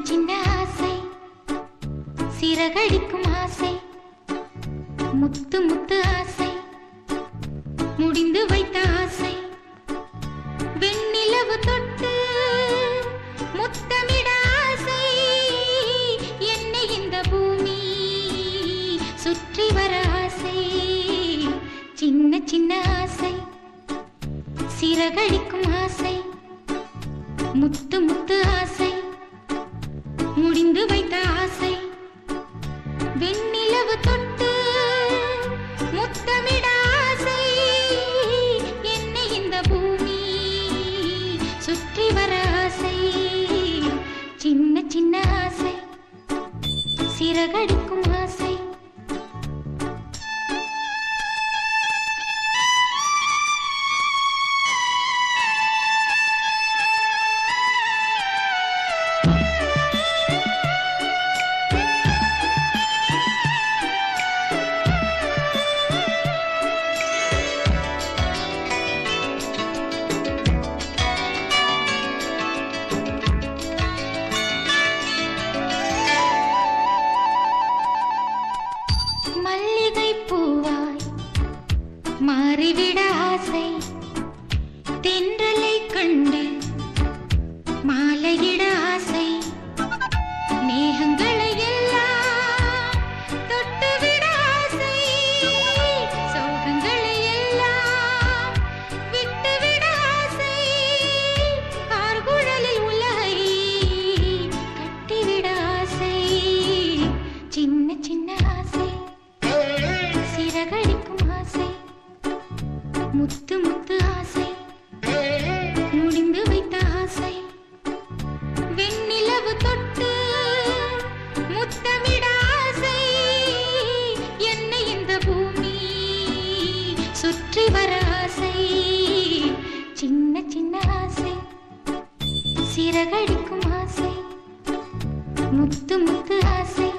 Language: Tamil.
சின்ன ஆசை சிறகடிக்கும் ஆசை முத்து முத்து ஆசை முடிந்து வைத்த ஆசை வெண்ணிலவு தொட்டு முத்தமிட ஆசை என்னை இந்த பூமி சுற்றி வர ஆசை சின்ன சின்ன ஆசை சிறகடிக்கும் ஆசை முத்து முத்து ஆசை முடிந்து வைத்த ஆசை வெண்ணிலவு தொட்டு முத்தமிட ஆசை என்னை இந்த பூமி சுற்றி வர ஆசை சின்ன சின்ன ஆசை சிறகடிக்கும் ஆசை மல்லிகை பூவாய் மாறிவிட ஆசை தென்றலை கண்டு மாலையிட ஆசை மேகங்களை எல்லாம் தொட்டுவிட ஆசை சோகங்களை எல்லாம் விட்டுவிட ஆசை கார்குழலில் உலகை கட்டிவிட ஆசை சின்ன சின்ன ஆசை சிறகடிக்கும் ஆசை முத்து முத்து ஆசை முடிந்து வைத்த ஆசை வெண்ணிலவு தொட்டு முத்தமிட ஆசை என்னை இந்த பூமி சுற்றி வர ஆசை சின்ன சின்ன ஆசை சிறகடிக்கும் ஆசை முத்து முத்து ஆசை